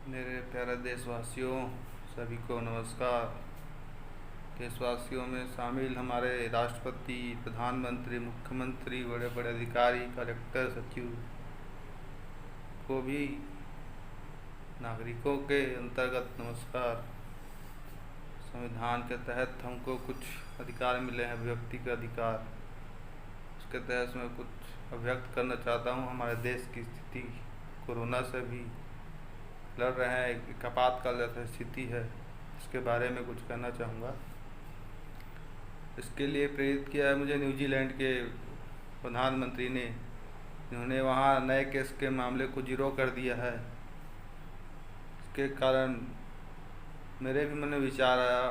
मेरे प्यारे देशवासियों, सभी को नमस्कार। देशवासियों में शामिल हमारे राष्ट्रपति, प्रधानमंत्री, मुख्यमंत्री, बड़े बड़े अधिकारी, कलेक्टर, सचिव को भी नागरिकों के अंतर्गत नमस्कार। संविधान के तहत हमको कुछ अधिकार मिले हैं, व्यक्ति के अधिकार। उसके तहत मैं कुछ अभिव्यक्त करना चाहता हूँ। हमारे देश की स्थिति कोरोना से भी लड़ रहे हैं, एक आपातकाल जैसी स्थिति है, इसके बारे में कुछ कहना चाहूँगा। इसके लिए प्रेरित किया है मुझे न्यूजीलैंड के प्रधानमंत्री ने। उन्होंने वहाँ नए केस के मामले को जीरो कर दिया है। इसके कारण मेरे भी मन में विचार आया,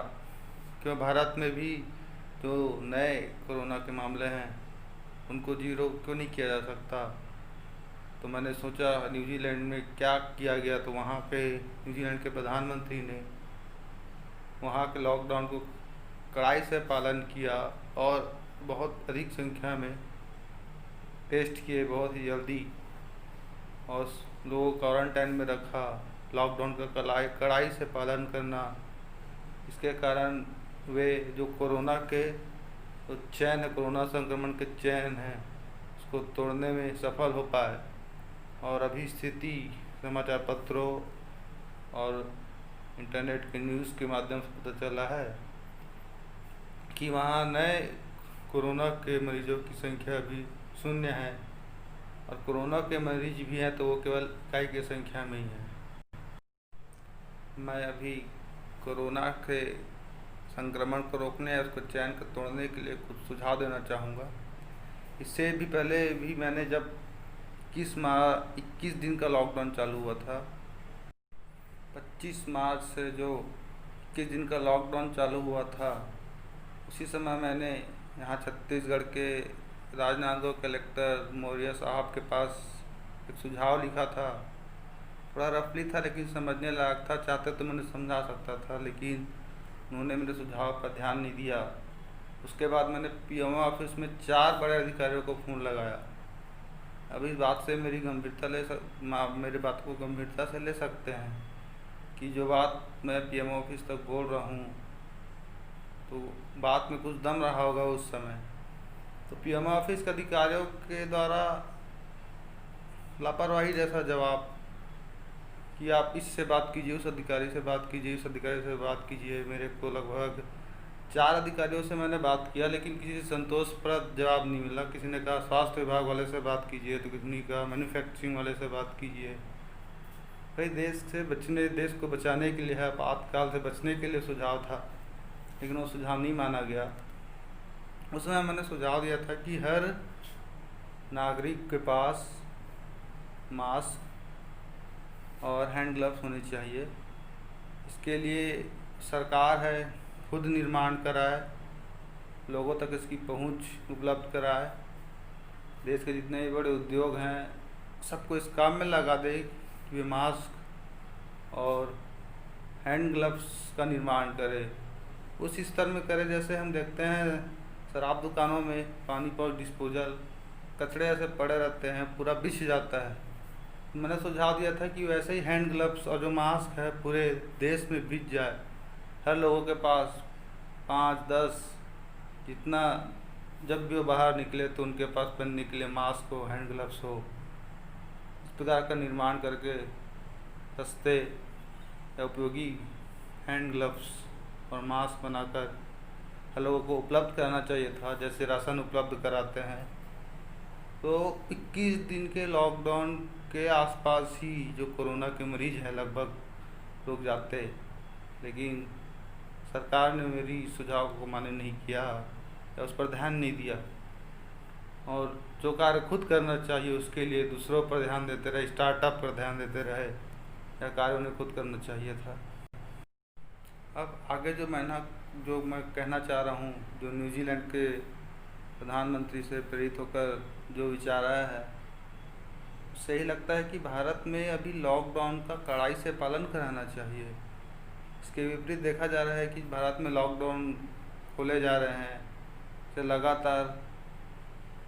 क्यों भारत में भी जो नए कोरोना के मामले हैं उनको जीरो क्यों नहीं किया जा सकता। तो मैंने सोचा न्यूजीलैंड में क्या किया गया, तो वहाँ पे न्यूजीलैंड के प्रधानमंत्री ने वहाँ के लॉकडाउन को कड़ाई से पालन किया और बहुत अधिक संख्या में टेस्ट किए बहुत ही जल्दी, और लोगों को क्वारंटाइन में रखा। लॉकडाउन का कड़ाई से पालन करना, इसके कारण वे जो कोरोना के जो चैन है, कोरोना संक्रमण के चैन हैं, उसको तोड़ने में सफल हो पाए। और अभी स्थिति समाचार पत्रों और इंटरनेट के न्यूज़ के माध्यम से पता चला है कि वहाँ नए कोरोना के मरीजों की संख्या भी शून्य है, और कोरोना के मरीज भी हैं तो वो केवल इकाई की संख्या में ही हैं। मैं अभी कोरोना के संक्रमण को रोकने या उसको चैन को तोड़ने के लिए कुछ सुझाव देना चाहूँगा। इससे भी पहले भी मैंने जब 21 दिन का लॉकडाउन चालू हुआ था, 25 मार्च से जो 21 दिन का लॉकडाउन चालू हुआ था, उसी समय मैंने यहाँ छत्तीसगढ़ के राजनांदगांव कलेक्टर मौर्य साहब के पास एक सुझाव लिखा था। थोड़ा रफली था लेकिन समझने लायक था। चाहते तो मैंने समझा सकता था, लेकिन उन्होंने मेरे सुझाव पर ध्यान नहीं दिया। उसके बाद मैंने पीएमओ ऑफिस में 4 बड़े अधिकारियों को फ़ोन लगाया। अब इस बात से मेरी बात को गंभीरता से ले सकते हैं कि जो बात मैं पीएमओ ऑफिस तक बोल रहा हूँ तो बात में कुछ दम रहा होगा उस समय। तो पीएमओ ऑफिस के अधिकारियों के द्वारा लापरवाही जैसा जवाब कि आप इससे बात कीजिए, उस अधिकारी से बात कीजिए, इस अधिकारी से बात कीजिए। मेरे को लगभग 4 अधिकारियों से मैंने बात किया, लेकिन किसी से संतोषप्रद जवाब नहीं मिला। किसी ने कहा स्वास्थ्य विभाग वाले से बात कीजिए, तो किसी ने कहा मैन्युफैक्चरिंग वाले से बात कीजिए। कई देश को बचाने के लिए, आपातकाल से बचने के लिए सुझाव था, लेकिन वो सुझाव नहीं माना गया। उसमें मैंने सुझाव दिया था कि हर नागरिक के पास मास्क और हैंड ग्लव्स होने चाहिए। इसके लिए सरकार है खुद निर्माण कराए, लोगों तक इसकी पहुंच उपलब्ध कराए। देश के जितने भी बड़े उद्योग हैं सबको इस काम में लगा दे कि वे मास्क और हैंड ग्लव्स का निर्माण करे। उस स्तर में करे जैसे हम देखते हैं शराब दुकानों में पानी पर डिस्पोजल कचड़े ऐसे पड़े रहते हैं, पूरा बिछ जाता है। मैंने सुझाव दिया था कि वैसे ही हैंड ग्लव्स और जो मास्क है पूरे देश में बिछ जाए। हर लोगों के पास 5-10 जितना, जब भी वो बाहर निकले तो उनके पास पहनने के लिए मास्क हो, हैंड ग्लव्स हो। इस प्रकार का निर्माण करके सस्ते या उपयोगी हैंड ग्लव्स और मास्क बनाकर हर लोगों को उपलब्ध कराना चाहिए था, जैसे राशन उपलब्ध कराते हैं। तो 21 दिन के लॉकडाउन के आसपास ही जो कोरोना के मरीज हैं लगभग रुक जाते, लेकिन सरकार ने मेरी सुझाव को मान्य नहीं किया या उस पर ध्यान नहीं दिया, और जो कार्य खुद करना चाहिए उसके लिए दूसरों पर ध्यान देते रहे, स्टार्टअप पर ध्यान देते रहे। यह कार्य उन्हें खुद करना चाहिए था। अब आगे जो मैं कहना चाह रहा हूँ, जो न्यूजीलैंड के प्रधानमंत्री से प्रेरित होकर जो विचार आया है, उससे ही लगता है कि भारत में अभी लॉकडाउन का कड़ाई से पालन कराना चाहिए। इसके विपरीत देखा जा रहा है कि भारत में लॉकडाउन खोले जा रहे हैं, से लगातार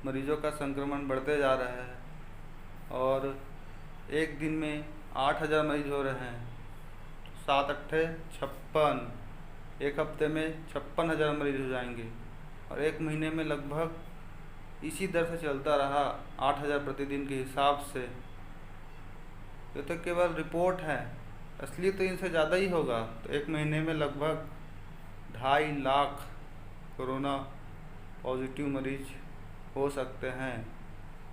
मरीजों का संक्रमण बढ़ते जा रहा है, और एक दिन में 8,000 मरीज हो रहे हैं। 7 अट्ठे 56, एक हफ्ते में 56,000 मरीज हो जाएंगे। और एक महीने में लगभग इसी दर से चलता रहा 8,000 प्रतिदिन के हिसाब से। ये तो केवल रिपोर्ट है, असली तो इनसे ज़्यादा ही होगा। तो एक महीने में लगभग 2.5 लाख कोरोना पॉजिटिव मरीज हो सकते हैं,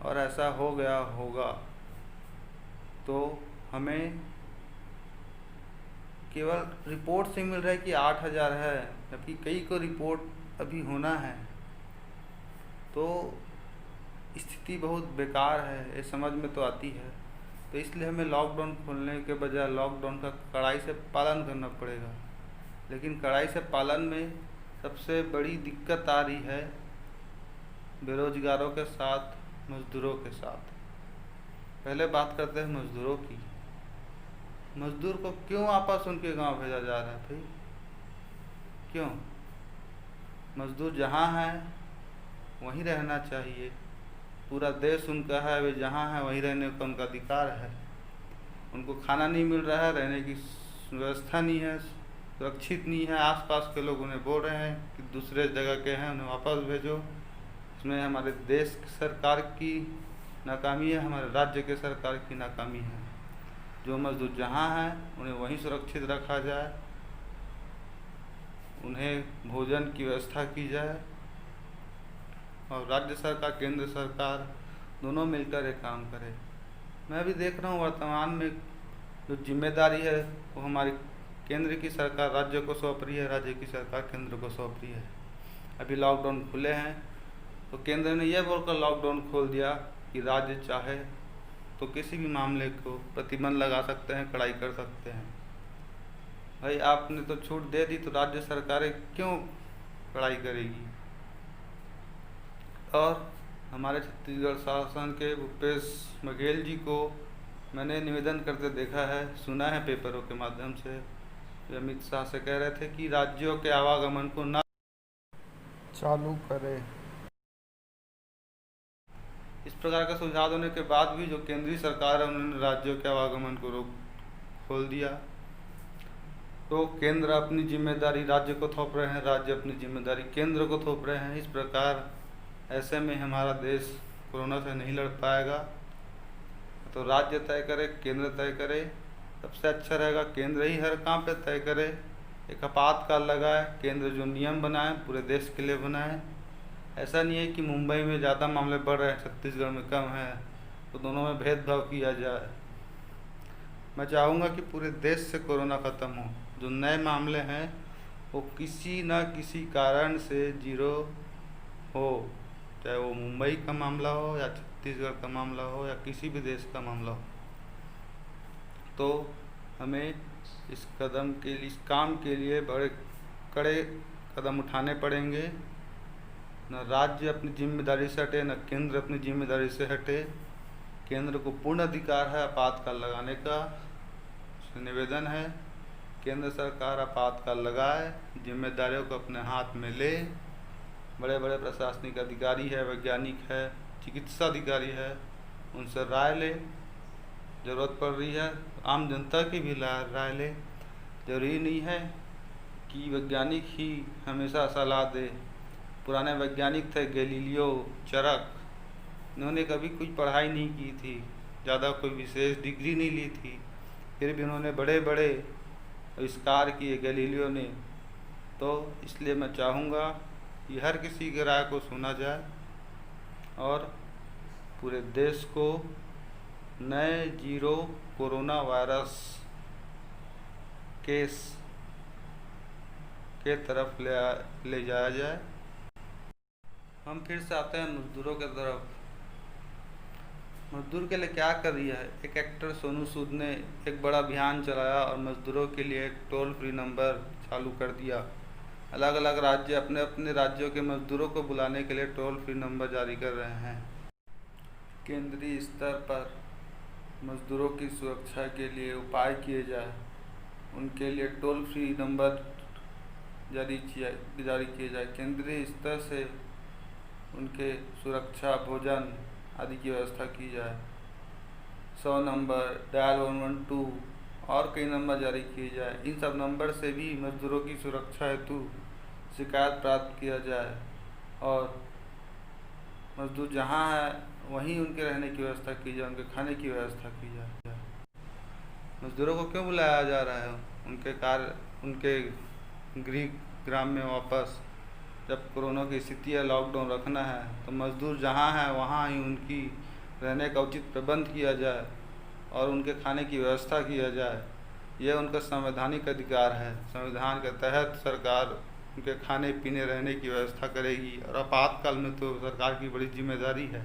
और ऐसा हो गया होगा तो हमें केवल रिपोर्ट से मिल रहा है कि 8,000 है, जबकि कई को रिपोर्ट अभी होना है। तो स्थिति बहुत बेकार है, ये समझ में तो आती है। तो इसलिए हमें लॉकडाउन खोलने के बजाय लॉकडाउन का कड़ाई से पालन करना पड़ेगा। लेकिन कड़ाई से पालन में सबसे बड़ी दिक्कत आ रही है बेरोजगारों के साथ, मजदूरों के साथ। पहले बात करते हैं मजदूरों की। मजदूर को क्यों वापस उनके गांव भेजा जा रहा है भाई? क्यों? मजदूर जहाँ है वहीं रहना चाहिए। पूरा देश उनका है, वे जहाँ है वहीं रहने का उनका अधिकार है। उनको खाना नहीं मिल रहा है, रहने की व्यवस्था नहीं है, सुरक्षित नहीं है। आसपास के लोग उन्हें बोल रहे हैं कि दूसरे जगह के हैं, उन्हें वापस भेजो। इसमें हमारे देश की सरकार की नाकामी है, हमारे राज्य के सरकार की नाकामी है। जो मजदूर जहाँ हैं उन्हें वहीं सुरक्षित रखा जाए, उन्हें भोजन की व्यवस्था की जाए, और राज्य सरकार केंद्र सरकार दोनों मिलकर एक काम करें। मैं भी देख रहा हूँ वर्तमान में जो जिम्मेदारी है वो हमारी केंद्र की सरकार राज्य को सौंप रही है, राज्य की सरकार केंद्र को सौंप रही है। अभी लॉकडाउन खुले हैं तो केंद्र ने यह बोलकर लॉकडाउन खोल दिया कि राज्य चाहे तो किसी भी मामले को प्रतिबंध लगा सकते हैं, कड़ाई कर सकते हैं। भाई आपने तो छूट दे दी, तो राज्य सरकारें क्यों कड़ाई करेगी? और हमारे छत्तीसगढ़ शासन के भूपेश बघेल जी को मैंने निवेदन करते देखा है, सुना है पेपरों के माध्यम से। अमित शाह से कह रहे थे कि राज्यों के आवागमन को न चालू करे। इस प्रकार का सुझाव देने के बाद भी जो केंद्रीय सरकार है उन्होंने राज्यों के आवागमन को रोक खोल दिया। तो केंद्र अपनी जिम्मेदारी राज्य को थोप रहे हैं, राज्य अपनी जिम्मेदारी केंद्र को थोप रहे हैं। इस प्रकार ऐसे में हमारा देश कोरोना से नहीं लड़ पाएगा। तो राज्य तय करे, केंद्र तय करे, सबसे अच्छा रहेगा केंद्र ही हर काम पे तय करे। एक आपातकाल लगाए, केंद्र जो नियम बनाए पूरे देश के लिए बनाए। ऐसा नहीं है कि मुंबई में ज़्यादा मामले बढ़ रहे हैं, छत्तीसगढ़ में कम है, तो दोनों में भेदभाव किया जाए। मैं चाहूँगा कि पूरे देश से कोरोना ख़त्म हो। जो नए मामले हैं वो किसी न किसी कारण से जीरो हो, चाहे वो मुंबई का मामला हो या छत्तीसगढ़ का मामला हो या किसी भी देश का मामला हो। तो हमें इस काम के लिए बड़े कड़े कदम उठाने पड़ेंगे। न राज्य अपनी जिम्मेदारी से हटे, न केंद्र अपनी जिम्मेदारी से हटे। केंद्र को पूर्ण अधिकार है आपातकाल लगाने का। निवेदन है केंद्र सरकार आपातकाल लगाए, जिम्मेदारियों को अपने हाथ में ले। बड़े बड़े प्रशासनिक अधिकारी है, वैज्ञानिक है, चिकित्सा अधिकारी है, उनसे राय ले। ज़रूरत पड़ रही है आम जनता की भी राय ले। जरूरी नहीं है कि वैज्ञानिक ही हमेशा सलाह दे। पुराने वैज्ञानिक थे गैलीलियो, चरक, इन्होंने कभी कुछ पढ़ाई नहीं की थी, ज़्यादा कोई विशेष डिग्री नहीं ली थी, फिर भी उन्होंने बड़े बड़े आविष्कार किए गैलीलियो ने। तो इसलिए मैं चाहूँगा कि हर किसी की राय को सुना जाए और पूरे देश को नए जीरो कोरोना वायरस केस के तरफ ले जाया जाए। हम फिर से आते हैं मजदूरों के तरफ। मजदूर के लिए क्या कर रही है? एक एक्टर सोनू सूद ने एक बड़ा अभियान चलाया और मजदूरों के लिए एक टोल फ्री नंबर चालू कर दिया। अलग अलग राज्य अपने अपने राज्यों के मजदूरों को बुलाने के लिए टोल फ्री नंबर जारी कर रहे हैं। केंद्रीय स्तर पर मजदूरों की सुरक्षा के लिए उपाय किए जाए, उनके लिए टोल फ्री नंबर जारी किए जाए। केंद्रीय स्तर से उनके सुरक्षा, भोजन आदि की व्यवस्था की जाए। 100 नंबर, डायल 112 और कई नंबर जारी किए जाए। इन सब नंबर से भी मजदूरों की सुरक्षा हेतु शिकायत प्राप्त किया जाए और मजदूर जहाँ है वहीं उनके रहने की व्यवस्था की जाए, उनके खाने की व्यवस्था की जाए। मजदूरों को क्यों बुलाया जा रहा है? उनके गृह ग्राम में वापस जब कोरोना की स्थिति है, लॉकडाउन रखना है, तो मजदूर जहाँ हैं वहाँ ही उनकी रहने का उचित प्रबंध किया जाए और उनके खाने की व्यवस्था किया जाए। यह उनका संवैधानिक अधिकार है। संविधान के तहत सरकार उनके खाने पीने रहने की व्यवस्था करेगी और आपातकाल में तो सरकार की बड़ी जिम्मेदारी है।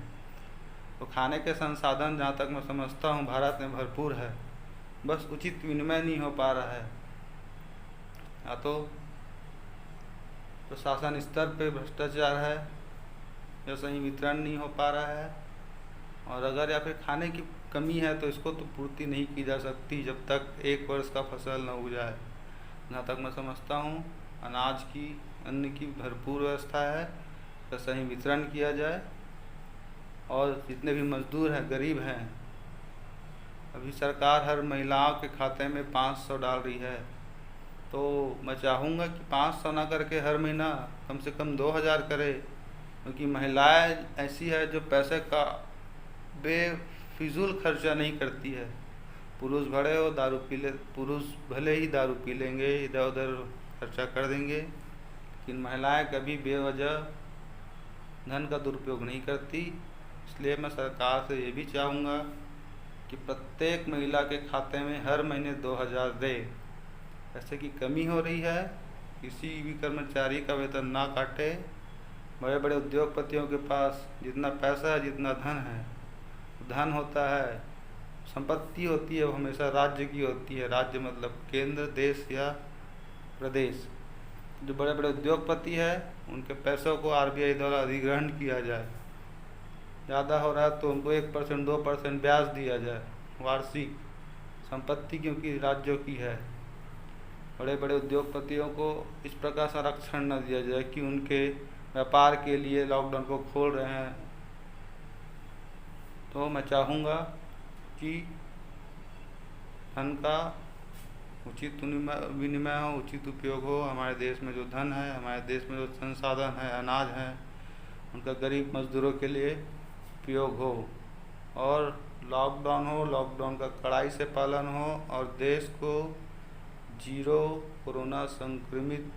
तो खाने के संसाधन जहाँ तक मैं समझता हूँ भारत में भरपूर है, बस उचित विनिमय नहीं हो पा रहा है। या तो प्रशासन स्तर पे भ्रष्टाचार है या सही वितरण नहीं हो पा रहा है, और अगर या फिर खाने की कमी है तो इसको तो पूर्ति नहीं की जा सकती जब तक 1 वर्ष का फसल न उग जाए। जहाँ तक मैं समझता हूँ अन्न की भरपूर व्यवस्था है, तो सही वितरण किया जाए और जितने भी मजदूर हैं, गरीब हैं, अभी सरकार हर महिलाओं के खाते में 500 डाल रही है, तो मैं चाहूँगा कि 500 ना करके हर महीना कम से कम 2000 करे, क्योंकि महिलाएं ऐसी है जो पैसे का बेफिजूल खर्चा नहीं करती है। पुरुष भले ही दारू पी लेंगे, इधर उधर खर्चा कर देंगे, लेकिन महिलाएं कभी बेवजह धन का दुरुपयोग नहीं करती। इसलिए मैं सरकार से ये भी चाहूँगा कि प्रत्येक महिला के खाते में हर महीने 2000 दे। पैसे की कमी हो रही है, किसी भी कर्मचारी का वेतन ना काटे। बड़े बड़े उद्योगपतियों के पास जितना पैसा है, जितना धन है, धन होता है, संपत्ति होती है, वो हमेशा राज्य की होती है। राज्य मतलब केंद्र, देश या प्रदेश। जो बड़े बड़े उद्योगपति है उनके पैसों को RBI द्वारा अधिग्रहण किया जाए। ज़्यादा हो रहा है तो उनको 1% 2% ब्याज दिया जाए वार्षिक। संपत्ति क्योंकि राज्यों की है। बड़े बड़े उद्योगपतियों को इस प्रकार संरक्षण न दिया जाए कि उनके व्यापार के लिए लॉकडाउन को खोल रहे हैं। तो मैं चाहूँगा कि धन का उचित विनिमय हो, उचित उपयोग हो। हमारे देश में जो धन है, हमारे देश में जो संसाधन है, अनाज है, उनका गरीब मजदूरों के लिए उपयोग हो और लॉकडाउन हो, लॉकडाउन का कड़ाई से पालन हो और देश को 0 कोरोना संक्रमित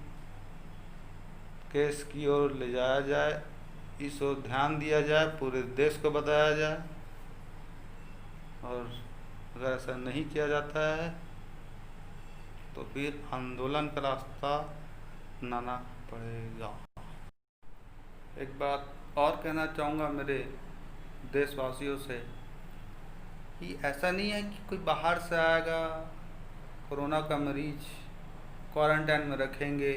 केस की ओर ले जाया जाए। इस ओर ध्यान दिया जाए, पूरे देश को बताया जाए। और अगर ऐसा नहीं किया जाता है तो फिर आंदोलन का रास्ता अपनाना पड़ेगा। एक बात और कहना चाहूँगा मेरे देशवासियों से कि ऐसा नहीं है कि कोई बाहर से आएगा, कोरोना का मरीज क्वारंटाइन में रखेंगे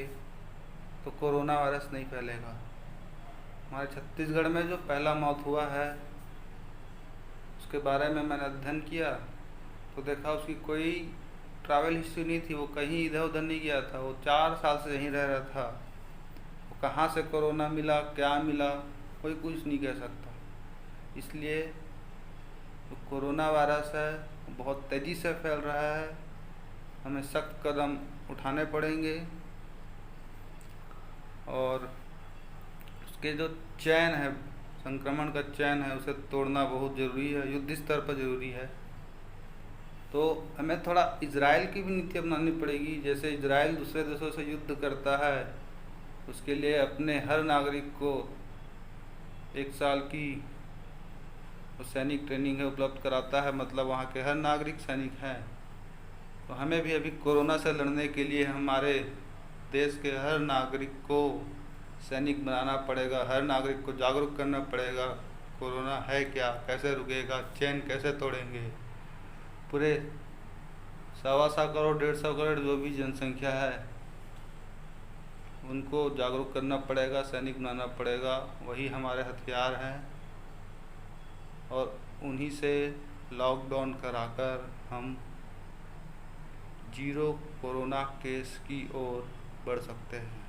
तो कोरोना वायरस नहीं फैलेगा। हमारे छत्तीसगढ़ में जो पहला मौत हुआ है उसके बारे में मैंने अध्ययन किया तो देखा उसकी कोई ट्रैवल हिस्ट्री नहीं थी, वो कहीं इधर उधर नहीं गया था, वो 4 साल से यहीं रह रहा था। वो कहाँ से कोरोना मिला, क्या मिला, कोई कुछ नहीं कह सकता। इसलिए जो कोरोना वायरस है वो बहुत तेज़ी से फैल रहा है, हमें सख्त कदम उठाने पड़ेंगे और उसके जो चैन है, संक्रमण का चैन है, उसे तोड़ना बहुत ज़रूरी है, युद्ध स्तर पर ज़रूरी है। तो हमें थोड़ा इजराइल की भी नीति अपनानी पड़ेगी। जैसे इजराइल दूसरे देशों से युद्ध करता है, उसके लिए अपने हर नागरिक को 1 साल की सैनिक ट्रेनिंग है उपलब्ध कराता है, मतलब वहाँ के हर नागरिक सैनिक हैं। तो हमें भी अभी कोरोना से लड़ने के लिए हमारे देश के हर नागरिक को सैनिक बनाना पड़ेगा, हर नागरिक को जागरूक करना पड़ेगा। कोरोना है क्या, कैसे रुकेगा, चैन कैसे तोड़ेंगे। पूरे 125 करोड़ 150 करोड़ जो भी जनसंख्या है उनको जागरूक करना पड़ेगा, सैनिक बनाना पड़ेगा। वही हमारे हथियार हैं और उन्हीं से लॉकडाउन कराकर हम 0 कोरोना केस की ओर बढ़ सकते हैं।